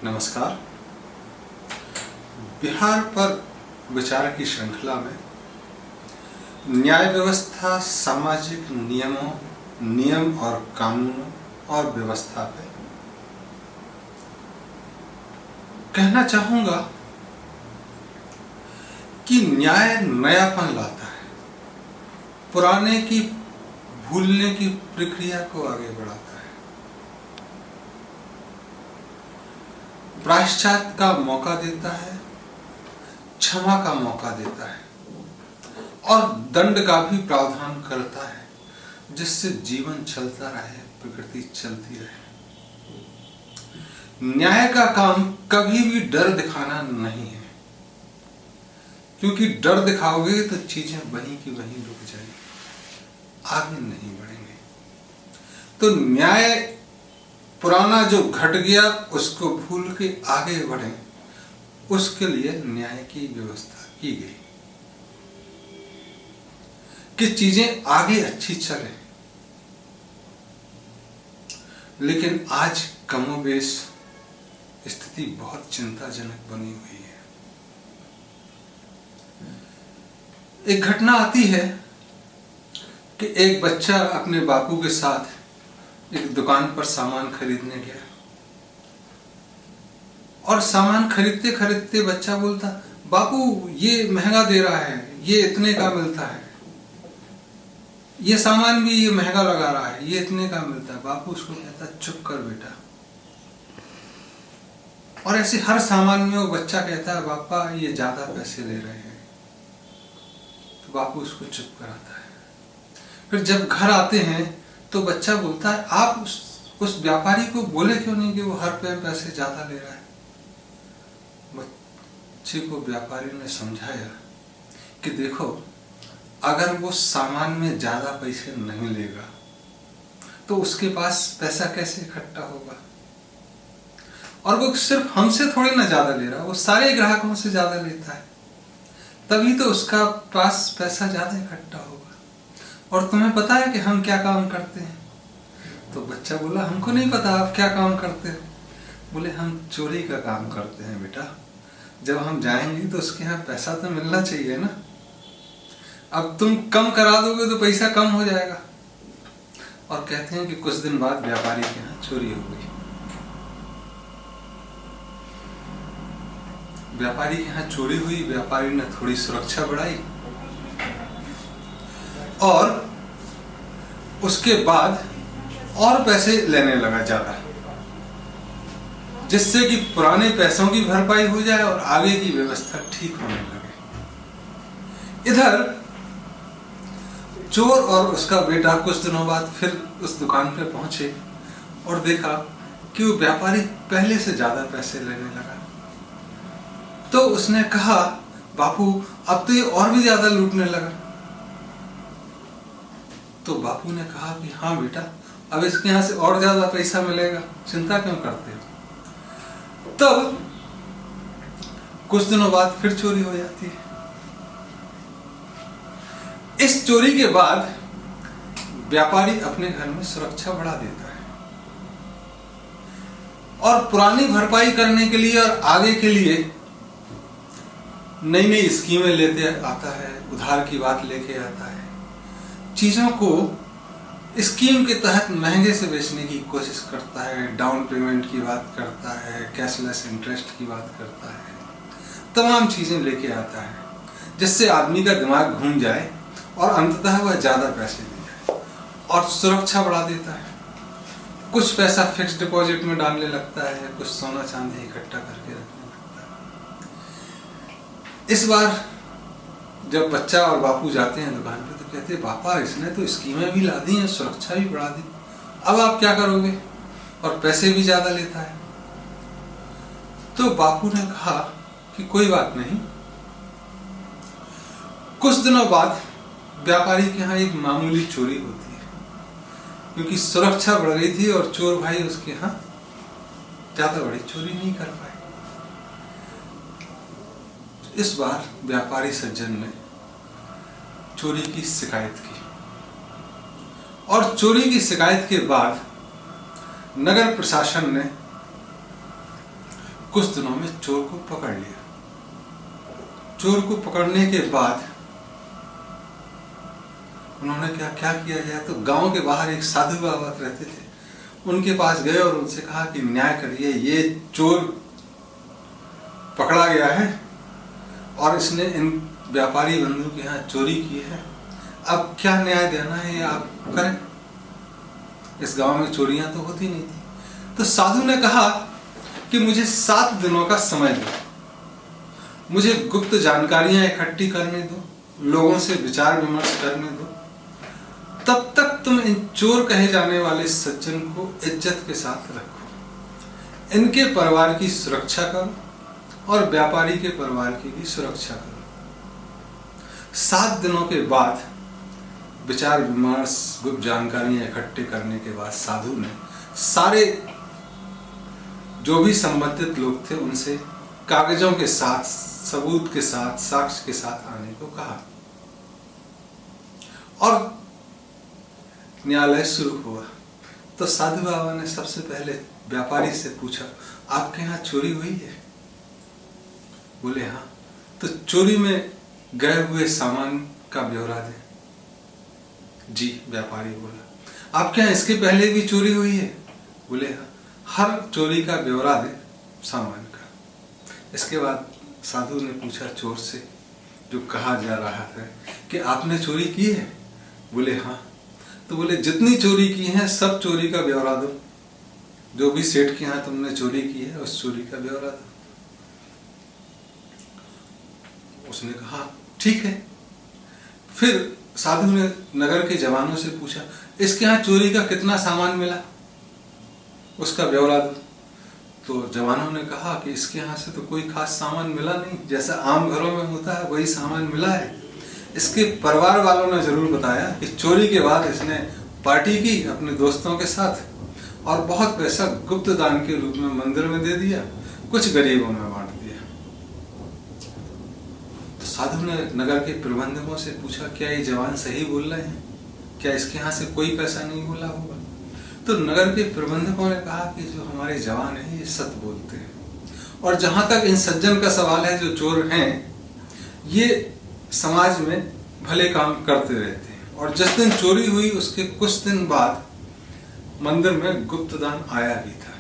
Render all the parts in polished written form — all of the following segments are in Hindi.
नमस्कार। बिहार पर विचार की श्रृंखला में न्याय व्यवस्था, सामाजिक नियम और कानूनों और व्यवस्था पे कहना चाहूंगा कि न्याय नयापन लाता है, पुराने की भूलने की प्रक्रिया को आगे बढ़ाता है, प्रायश्चित का मौका देता है, क्षमा का मौका देता है और दंड का भी प्रावधान करता है, जिससे जीवन चलता रहे, प्रकृति चलती रहे। न्याय का काम कभी भी डर दिखाना नहीं है, क्योंकि डर दिखाओगे तो चीजें वहीं की वहीं रुक जाएंगी, आगे नहीं बढ़ेंगे। तो न्याय पुराना जो घट गया उसको भूल के आगे बढ़े, उसके लिए न्याय की व्यवस्था की गई कि चीजें आगे अच्छी चले। लेकिन आज कमोबेश स्थिति बहुत चिंताजनक बनी हुई है। एक घटना आती है कि एक बच्चा अपने बापू के साथ एक दुकान पर सामान खरीदने गया और सामान खरीदते खरीदते बच्चा बोलता, बापू ये महंगा दे रहा है, ये इतने का मिलता है, ये सामान भी ये महंगा लगा रहा है, ये इतने का मिलता है। बापू उसको कहता, चुप कर बेटा। और ऐसे हर सामान में वो बच्चा कहता है, पापा ये ज्यादा पैसे ले रहे हैं। तो बापू उसको चुप कराता है। फिर जब घर आते हैं तो बच्चा बोलता है, आप उस व्यापारी को बोले क्यों नहीं कि वो हर पैसे ज्यादा ले रहा है। बच्चे को व्यापारी ने समझाया कि देखो, अगर वो सामान में ज्यादा पैसे नहीं लेगा तो उसके पास पैसा कैसे इकट्ठा होगा। और वो सिर्फ हमसे थोड़ी ना ज्यादा ले रहा, वो सारे ग्राहकों से ज्यादा लेता है, तभी तो उसका पास पैसा ज्यादा इकट्ठा होगा। और तुम्हें पता है कि हम क्या काम करते हैं? तो बच्चा बोला, हमको नहीं पता आप क्या काम करते हो। बोले, हम चोरी का काम करते हैं बेटा, जब हम जाएंगे तो उसके यहाँ पैसा तो मिलना चाहिए ना। अब तुम कम करा दोगे तो पैसा कम हो जाएगा। और कहते हैं कि कुछ दिन बाद व्यापारी के यहाँ चोरी हो गई। व्यापारी के यहाँ चोरी हुई, व्यापारी ने थोड़ी सुरक्षा बढ़ाई और उसके बाद और पैसे लेने लगा ज्यादा, जिससे कि पुराने पैसों की भरपाई हो जाए और आगे की व्यवस्था ठीक होने लगे। इधर चोर और उसका बेटा कुछ दिनों बाद फिर उस दुकान पे पहुंचे और देखा कि वो व्यापारी पहले से ज्यादा पैसे लेने लगा। तो उसने कहा, बापू अब तो ये और भी ज्यादा लूटने लगा। तो बापू ने कहा कि हाँ बेटा, अब इसके यहाँ से और ज्यादा पैसा मिलेगा, चिंता क्यों करते हो। तब कुछ दिनों बाद फिर चोरी हो जाती है। इस चोरी के बाद व्यापारी अपने घर में सुरक्षा बढ़ा देता है और पुरानी भरपाई करने के लिए और आगे के लिए नई नई स्कीमें लेते आता है, उधार की बात लेके आता है, चीजों को स्कीम के तहत महंगे से बेचने की कोशिश करता है, डाउन पेमेंट की बात करता है, कैशलेस इंटरेस्ट की बात करता है, तमाम चीजें लेके आता है, जिससे आदमी का दिमाग घूम जाए और अंततः वह ज्यादा पैसे दे जाए और सुरक्षा बढ़ा देता है। कुछ पैसा फिक्स डिपॉजिट में डालने लगता है, कुछ सोना चांदी इकट्ठा करके रखने लगता है। इस बार जब बच्चा और बापू जाते हैं दुकान पे तो कहते, पापा इसने तो स्कीमें भी ला दी हैं, सुरक्षा भी बढ़ा दी, अब आप क्या करोगे, और पैसे भी ज्यादा लेता है। तो बापू ने कहा कि कोई बात नहीं। कुछ दिनों बाद व्यापारी के यहाँ एक मामूली चोरी होती है, क्योंकि सुरक्षा बढ़ गई थी और चोर भाई उसके यहाँ ज्यादा बड़ी चोरी नहीं कर पाए। इस बार व्यापारी सज्जन ने चोरी की शिकायत की और चोरी की शिकायत के बाद नगर प्रशासन ने कुछ दिनों में चोर को पकड़ लिया। चोर को पकड़ने के बाद उन्होंने क्या किया जाए, तो गांव के बाहर एक साधु बाबा रहते थे, उनके पास गए और उनसे कहा कि न्याय करिए, ये चोर पकड़ा गया है और इसने इन व्यापारी बंधु के यहाँ चोरी की है, अब क्या न्याय देना है आप करें। इस गांव में चोरियां तो होती नहीं थी। तो साधु ने कहा कि मुझे 7 दिनों का समय दो, मुझे गुप्त जानकारियां इकट्ठी करने दो, लोगों से विचार विमर्श करने दो, तब तक तुम इन चोर कहे जाने वाले सज्जन को इज्जत के साथ रखो, इनके परिवार की सुरक्षा करो और व्यापारी के परिवार की भी सुरक्षा करो। 7 दिनों के बाद विचार विमर्श गुप्त जानकारियां इकट्ठे करने के बाद साधु ने सारे जो भी संबंधित लोग थे उनसे कागजों के साथ, सबूत के साथ, साक्ष्य के साथ आने को कहा और न्यायालय शुरू हुआ। तो साधु बाबा ने सबसे पहले व्यापारी से पूछा, आपके यहाँ चोरी हुई है? बोले हाँ। तो चोरी में गए हुए सामान का ब्यौरा दे। जी, व्यापारी बोला। आपके यहाँ इसके पहले भी चोरी हुई है? बोले हाँ। हर चोरी का ब्यौरा दे सामान का। इसके बाद साधु ने पूछा चोर से, जो कहा जा रहा था, कि आपने चोरी की है? बोले हाँ। तो बोले जितनी चोरी की है सब चोरी का ब्यौरा दो, जो भी सेठ के यहाँ तुमने चोरी की है उस चोरी का ब्यौरा दो। उसने कहा ठीक है। फिर साधु ने नगर के जवानों से पूछा, इसके यहाँ चोरी का कितना सामान मिला, उसका ब्यौरा दो। तो जवानों ने कहा कि इसके यहाँ से तो कोई खास सामान मिला नहीं, जैसा आम घरों में होता है वही सामान मिला है। इसके परिवार वालों ने जरूर बताया कि चोरी के बाद इसने पार्टी की अपने दोस्तों के साथ और बहुत पैसा गुप्त दान के रूप में मंदिर में दे दिया, कुछ गरीबों में बांट दिया। तो साधु ने नगर के प्रबंधकों से पूछा, क्या ये जवान सही बोल रहे हैं? क्या इसके यहाँ से कोई पैसा नहीं बोला होगा? तो नगर के प्रबंधकों ने कहा कि जो हमारे जवान हैं ये सत्य बोलते हैं, और जहां तक इन सज्जन का सवाल है, जो चोर हैं ये समाज में भले काम करते रहते हैं, और जिस दिन चोरी हुई उसके कुछ दिन बाद मंदिर में गुप्तदान आया भी था।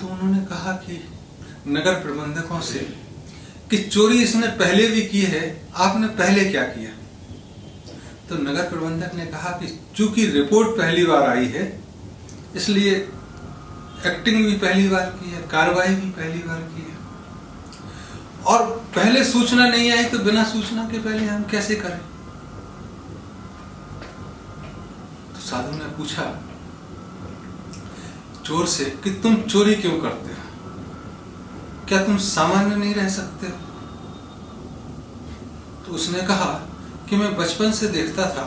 तो उन्होंने कहा कि नगर प्रबंधकों से कि चोरी इसने पहले भी की है, आपने पहले क्या किया? तो नगर प्रबंधक ने कहा कि चूंकि रिपोर्ट पहली बार आई है इसलिए एक्टिंग भी पहली बार की है, कार्रवाई भी पहली बार की है, और पहले सूचना नहीं आई तो बिना सूचना के पहले हम कैसे करें? तो साधु ने पूछा चोर से कि तुम चोरी क्यों करते हो? क्या तुम सामान्य नहीं रह सकते हो? तो उसने कहा कि मैं बचपन से देखता था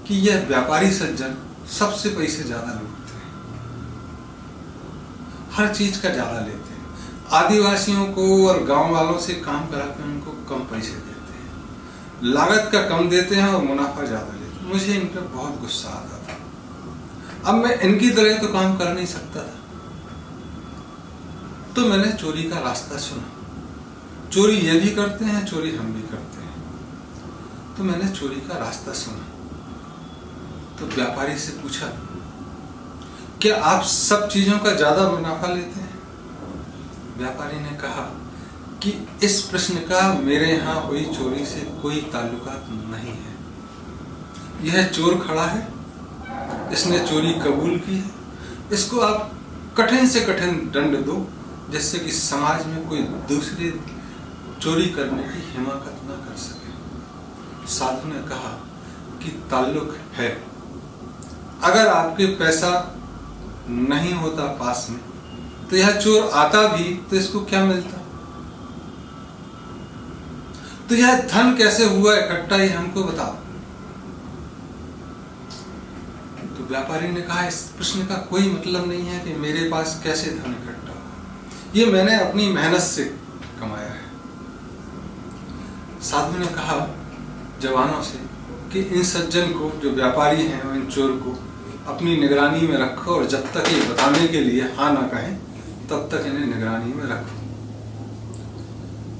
कि यह व्यापारी सज्जन सबसे पैसे ज्यादा लूटते हैं, हर चीज का ज्यादा लेते हैं, आदिवासियों को और गांव वालों से काम कराकर उनको कम पैसे देते हैं, लागत का कम देते हैं और मुनाफा ज्यादा लेते हैं। मुझे इन पर बहुत गुस्सा आता था। अब मैं इनकी तरह तो काम कर नहीं सकता था, तो मैंने चोरी का रास्ता चुना। चोरी ये भी करते हैं, चोरी हम भी करते हैं, तो मैंने चोरी का रास्ता सुना। तो व्यापारी से पूछा, क्या आप सब चीजों का ज्यादा मुनाफा लेते हैं? व्यापारी ने कहा कि इस प्रश्न का मेरे यहाँ हुई चोरी से कोई ताल्लुकात नहीं है। यह चोर खड़ा है, इसने चोरी कबूल की है, इसको आप कठिन से कठिन दंड दो, जिससे कि समाज में कोई दूसरे चोरी करने की हिम्मत न कर सके। साधु ने कहा कि ताल्लुक है, अगर आपके पैसा नहीं होता पास में तो यह चोर आता भी तो इसको क्या मिलता? तो यह धन कैसे हुआ इकट्ठा, ये हमको बताओ। तो व्यापारी ने कहा, इस प्रश्न का कोई मतलब नहीं है कि मेरे पास कैसे धन इकट्ठा हुआ, ये मैंने अपनी मेहनत से कमाया है। साधु ने कहा जवानों से कि इन सज्जन को, जो व्यापारी हैं, इन चोर को अपनी निगरानी में रखो और जब तक ये बताने के लिए हाँ ना कहें तब तक इन्हें निगरानी में रखो।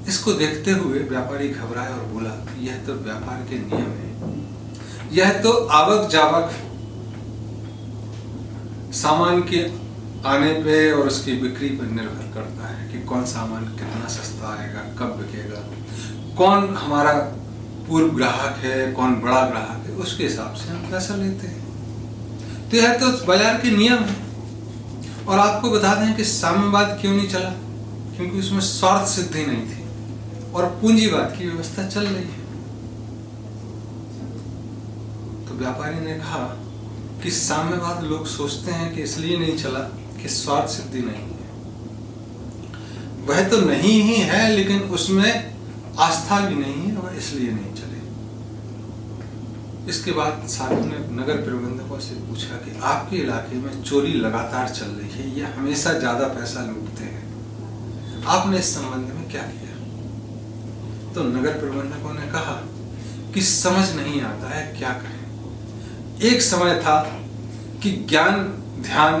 इसको देखते हुए व्यापारी घबराया और बोला, यह तो व्यापार के नियम है, यह तो आवक जावक सामान के आने पे और उसकी बिक्री पर निर्भर करता है कि कौन सामान कितना सस्ता आएगा, कब बिकेगा, कौन हमारा पूर्व ग्राहक है, कौन बड़ा ग्राहक है, उसके हिसाब से हम पैसा लेते हैं। तो यह तो बाजार के नियम है। और आपको बता दें कि साम्यवाद क्यों नहीं चला, क्योंकि उसमें स्वार्थ सिद्धि नहीं थी और पूंजीवाद की व्यवस्था चल रही है। तो व्यापारी ने कहा कि साम्यवाद लोग सोचते हैं कि इसलिए नहीं चला कि स्वार्थ सिद्धि नहीं है। वह तो नहीं ही है, लेकिन उसमें आस्था भी नहीं है और इसलिए नहीं चले। इसके बाद साधु ने नगर प्रबंधकों से पूछा कि आपके इलाके में चोरी लगातार चल रही है, ये हमेशा ज्यादा पैसा लूटते हैं, आपने इस संबंध में क्या किया? तो नगर प्रबंधकों ने कहा कि समझ नहीं आता है क्या करें। एक समय था कि ज्ञान, ध्यान,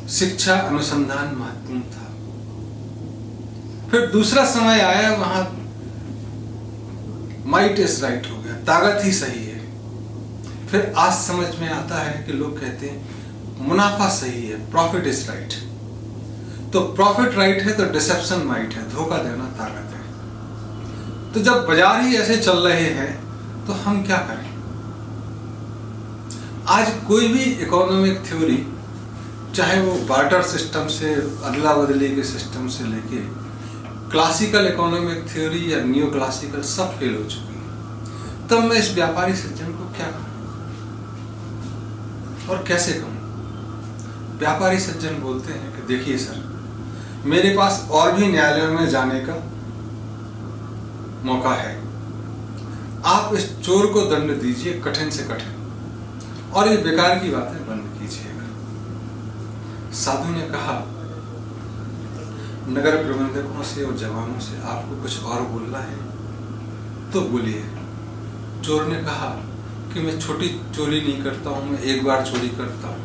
शिक्षा, अनुसंधान महत्वपूर्ण था। फिर दूसरा समय आया, वहां माइट इज राइट हो गया, ताकत ही सही है। फिर आज समझ में आता है कि लोग कहते हैं मुनाफा सही है, प्रॉफिट इज राइट। तो प्रॉफिट राइट है तो डिसेप्शन माइट है, धोखा देना ताकत है। तो जब बाजार ही ऐसे चल रहे हैं तो हम क्या करें? आज कोई भी इकोनॉमिक थ्योरी, चाहे वो बार्टर सिस्टम से, अदला बदली के सिस्टम से लेके क्लासिकल इकोनॉमिक थ्योरी या न्यू क्लासिकल, सब फेल हो चुकी है। तब मैं इस व्यापारी सज्जन को क्या कहूं और कैसे कहूं? व्यापारी सज्जन बोलते हैं कि देखिए सर, मेरे पास और भी न्यायालयों में जाने का मौका है, आप इस चोर को दंड दीजिए कठिन से कठिन, और ये बेकार की बातें बंद कीजिएगा। साधु ने कहा नगर प्रबंधकों से और जवानों से आपको कुछ और बोलना है तो बोलिए। चोर ने कहा कि मैं छोटी चोरी नहीं करता हूं, मैं एक बार चोरी करता हूं,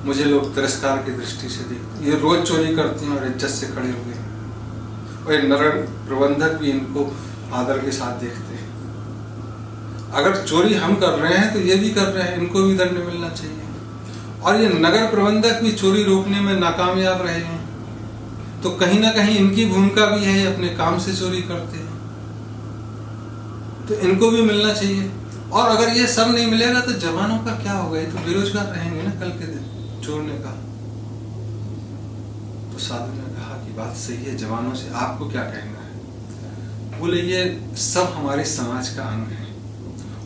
मुझे लोग तिरस्कार की दृष्टि से देखते, ये रोज चोरी करते हैं और इज्जत से खड़े हुए हैं, और ये नगर प्रबंधक भी इनको आदर के साथ देखते हैं। अगर चोरी हम कर रहे हैं तो ये भी कर रहे हैं, इनको भी दंड मिलना चाहिए। और ये नगर प्रबंधक भी चोरी रोकने में नाकामयाब रहे हैं, तो कहीं ना कहीं इनकी भूमिका भी है, अपने काम से चोरी करते हैं, तो इनको भी मिलना चाहिए। और अगर ये सब नहीं मिलेगा तो जवानों का क्या होगा? ये तो बेरोजगार रहेंगे ना कल के दिन। चोर ने कहा। तो साधु ने कहा कि बात सही है, जवानों से आपको क्या कहना है? बोले ये सब हमारे समाज का अंग है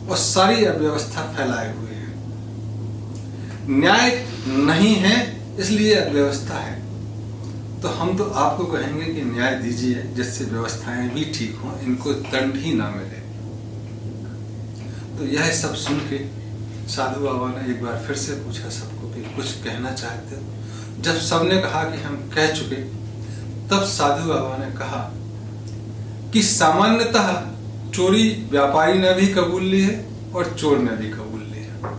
और सारी अव्यवस्था फैलाए हुए है। न्याय नहीं है इसलिए अव्यवस्था है, तो हम तो आपको कहेंगे कि न्याय दीजिए जिससे व्यवस्थाएं भी ठीक हों, इनको दंड ही ना मिले। तो यह सब सुन के साधु बाबा ने एक बार फिर से पूछा सबको कि कुछ कहना चाहते हो? जब सबने कहा कि हम कह चुके, तब साधु बाबा ने कहा कि सामान्यतः चोरी व्यापारी ने भी कबूल ली है और चोर ने भी कबूल लिया,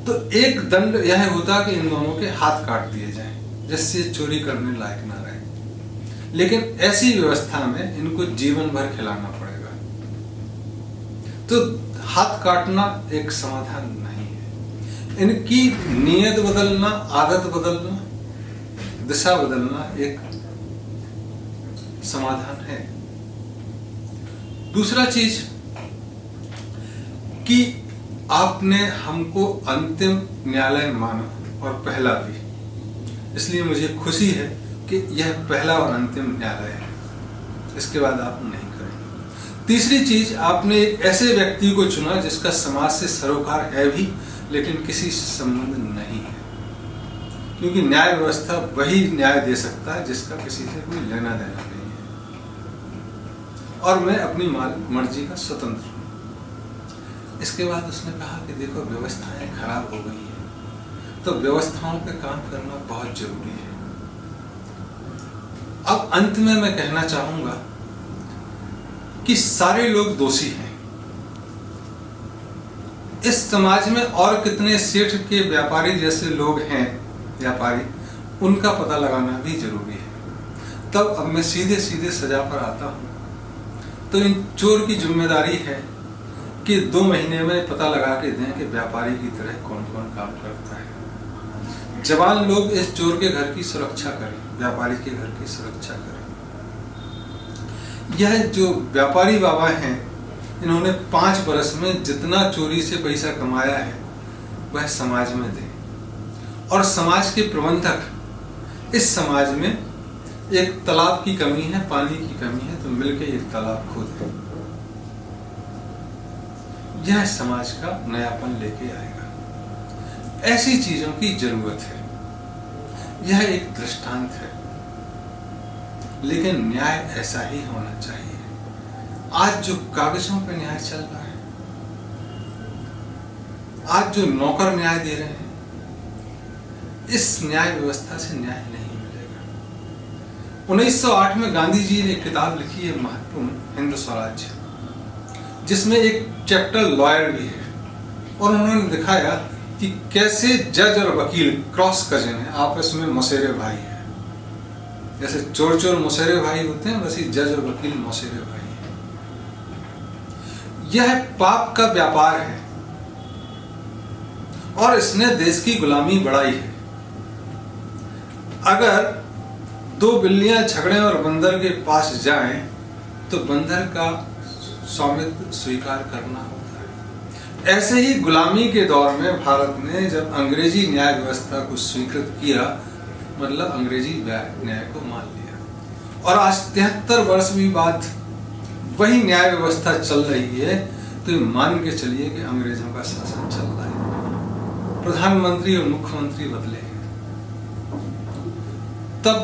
तो एक दंड यह होता कि इन दोनों के हाथ काट दिए जाएं, जिससे चोरी करने लायक ना रहे। लेकिन ऐसी व्यवस्था में इनको जीवन भर खिलाना पड़ेगा। तो हाथ काटना एक समाधान नहीं है, इनकी नीयत बदलना, आदत बदलना, दिशा बदलना एक समाधान है। दूसरा चीज कि आपने हमको अंतिम न्यायालय माना, और पहला भी, इसलिए मुझे खुशी है कि यह पहला और अंतिम न्यायालय है, इसके बाद आप नहीं करेंगे। तीसरी चीज, आपने एक ऐसे व्यक्ति को चुना जिसका समाज से सरोकार है भी लेकिन किसी से संबंध नहीं है, क्योंकि न्याय व्यवस्था वही न्याय दे सकता है जिसका किसी से कोई लेना देना नहीं है, और मैं अपनी मर्जी का स्वतंत्र हूं। इसके बाद उसने कहा कि देखो व्यवस्थाएं खराब हो गई है, तो व्यवस्थाओं पे काम करना बहुत जरूरी है। अब अंत में मैं कहना चाहूंगा कि सारे लोग दोषी हैं, इस समाज में और कितने सेठ के व्यापारी जैसे लोग हैं, व्यापारी, उनका पता लगाना भी जरूरी है। तब अब मैं सीधे सीधे सजा पर आता हूँ। तो इन चोर की जिम्मेदारी है कि 2 महीने में पता लगा के दें कि व्यापारी की तरह कौन कौन काम करता है। जवान लोग इस चोर के घर की सुरक्षा करें, व्यापारी के घर की सुरक्षा करें। यह जो व्यापारी बाबा हैं, इन्होंने 5 वर्ष में जितना चोरी से पैसा कमाया है वह समाज में दें। और समाज के प्रबंधक, इस समाज में एक तालाब की कमी है, पानी की कमी है, तो मिलकर एक तालाब खोदें। यह समाज का नयापन लेके आएगा। ऐसी चीजों की जरूरत है। यह एक दृष्टांत है, लेकिन न्याय ऐसा ही होना चाहिए। आज जो कागजों पे न्याय चल रहा है, आज जो नौकर न्याय दे रहे हैं, इस न्याय व्यवस्था से न्याय नहीं मिलेगा। 1908 में गांधी जी ने एक किताब लिखी है महत्वपूर्ण, हिंद स्वराज्य, जिसमें एक चैप्टर लॉयर भी है। और उन्होंने दिखाया कि कैसे जज और वकील क्रॉस कजन है, आपस में मौसेरे भाई है। जैसे चोर चोर मौसेरे भाई होते हैं, वैसे जज और वकील मौसेरे भाई हैं। यह पाप का व्यापार है और इसने देश की गुलामी बढ़ाई है। अगर 2 बिल्लियां झगड़े और बंदर के पास जाएं तो बंदर का स्वामित्व स्वीकार करना होता है। ऐसे ही गुलामी के दौर में भारत ने जब अंग्रेजी न्याय व्यवस्था को स्वीकृत किया, मतलब अंग्रेजी न्याय को मान लिया, और आज 73 वर्ष भी बाद वही न्याय व्यवस्था चल रही है, तो ये मान के चलिए कि अंग्रेजों का शासन चल रहा है। प्रधानमंत्री और मुख्यमंत्री बदले हैं। तब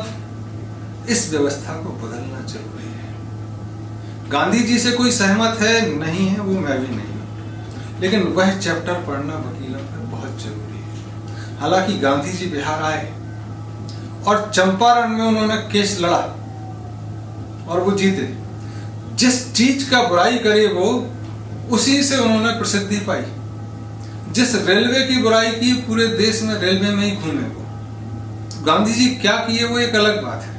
इस व्यवस्था को बदलना जरूरी है। गांधी जी से कोई सहमत है नहीं है, वो मैं भी नहीं, लेकिन वह चैप्टर पढ़ना वकीलों पर बहुत जरूरी है। हालांकि गांधी जी बिहार आए और चंपारण में उन्होंने केस लड़ा और वो जीते। जिस चीज का बुराई करे वो, उसी से उन्होंने प्रसिद्धि पाई। जिस रेलवे की बुराई की, पूरे देश में रेलवे में ही घूमे वो। गांधी जी क्या किए वो एक अलग बात है,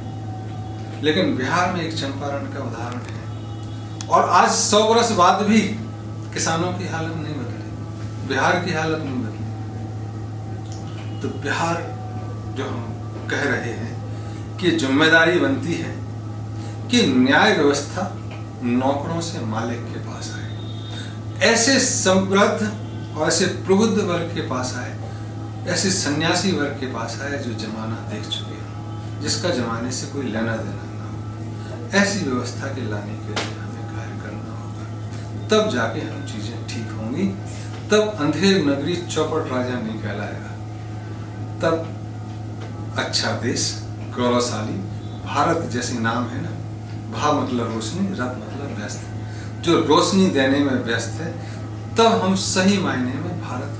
लेकिन बिहार में एक चंपारण का उदाहरण है। और आज 100 वर्ष बाद भी किसानों की हालत नहीं बदली, बिहार की हालत नहीं बदली। तो बिहार जो हम कह रहे हैं कि जिम्मेदारी बनती है कि न्याय व्यवस्था नौकरों से मालिक के पास आए, ऐसे समृद्ध और ऐसे प्रबुद्ध वर्ग के पास आए, ऐसे सन्यासी वर्ग के पास आए जो जमाना देख चुके हैं, जिसका जमाने से कोई लेना देना ना हो। ऐसी व्यवस्था के लाने के लिए हमें कार्य करना होगा, तब जाके हम चीजें ठीक होंगी। तब अंधेर नगरी चौपट राजा नहीं कहलाएगा। तब अच्छा देश, गौरवशाली भारत जैसे नाम है ना, भा मतलब रोशनी, रथ मतलब व्यस्त, जो रोशनी देने में व्यस्त है, तब हम सही मायने में भारत